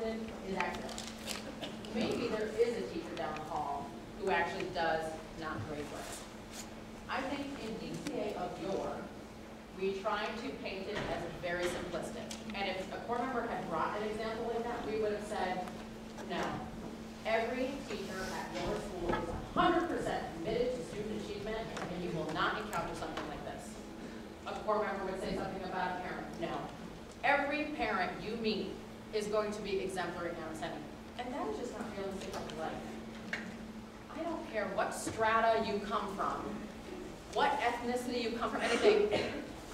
often is accidental. Maybe there is a teacher down the hall who actually does not grade work. I think in DCA of yore, we try to paint it as very simplistic. And if a core member had brought an example like that, we would have said, no. Every teacher at your school is 100% committed to student achievement, and you will not encounter something like this. A core member would say something about a parent. No. Every parent you meet is going to be exemplary and outstanding. And that is just not realistic of life. I don't care what strata you come from, what ethnicity you come from, anything.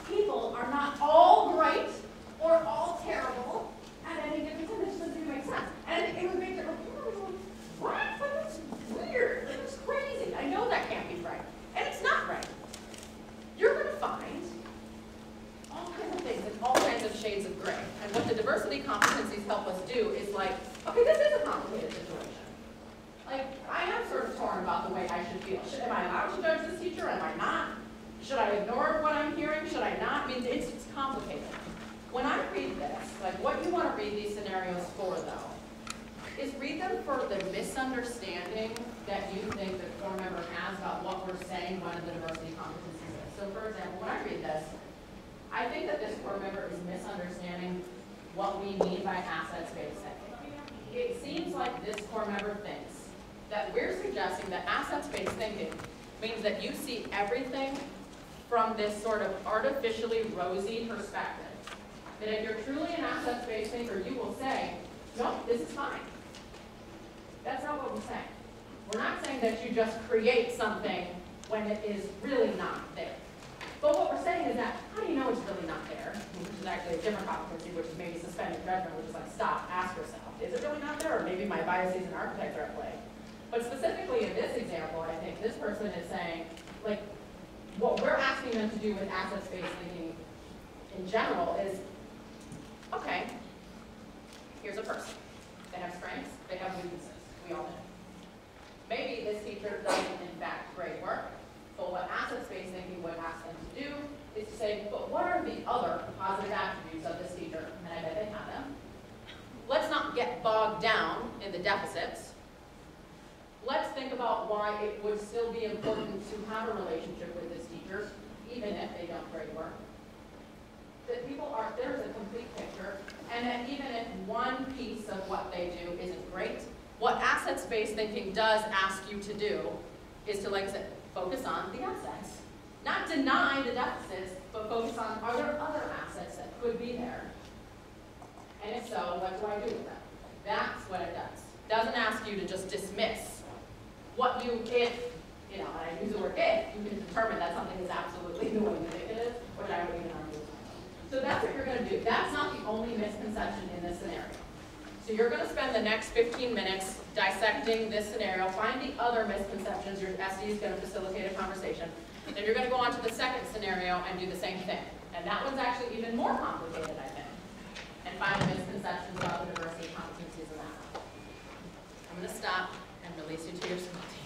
People are not all great or all terrible at any given time. It just doesn't make sense. And it would make it, what? That's weird. That's crazy. I know that can't be right. And it's not right. You're going to find all kinds of things and all kinds of shades of gray. And what the diversity competencies help us do is like, okay, this is a complicated situation. Like, I am sort of torn about the way I should feel. Am I allowed to judge this teacher? Am I not? Should I ignore what I'm hearing? Should I not? I mean, it's complicated. When I read this, like what you want to read these scenarios for, though, is read them for the misunderstanding that you think the core member has about what we're saying one of the diversity competencies is. So, for example, when I read this, I think that this core member is misunderstanding what we mean by assets-based thinking. It seems like this core member thinks that we're suggesting that assets-based thinking means that you see everything from this sort of artificially rosy perspective. That if you're truly an assets-based thinker, you will say, no, this is fine. That's not what we're saying. We're not saying that you just create something when it is really not there. But what we're saying is that, how do you know it's really not there? Which is actually a different competency, which is maybe suspended judgment, which is like, stop, ask yourself, is it really not there? Or maybe my biases and architects are at play. But specifically in this example, I think this person is saying, like, what we're asking them to do with assets-based thinking in general is, okay, here's a person. They have strengths, they have weaknesses. We all know. Maybe this teacher doesn't, in fact, grade work, but what assets-based thinking would ask them to do is to say, but what are the other positive attributes of this teacher? And I bet they have them. Let's not get bogged down in the deficits. Let's think about why it would still be important to have a relationship with this teacher, even if they don't grade work. That people are, there's a complete picture, and that even if one piece of what they do isn't great, what assets-based thinking does ask you to do is to, like I said, focus on the assets. Not deny the deficits, but focus on, are there other assets that could be there? And if so, what do I do with them? That's what it does. It doesn't ask you to just dismiss what you, if, you know, and I use the word if, you can determine that something is absolutely the way you think it is, which I would even argue. So that's what you're going to do. That's not the only misconception in this scenario. So you're going to spend the next 15 minutes dissecting this scenario, find the other misconceptions. Your SD is going to facilitate a conversation. Then you're going to go on to the second scenario and do the same thing. And that one's actually even more complicated, I think. And find the misconceptions about the diversity competencies of that. I'm going to stop and release you to your school team.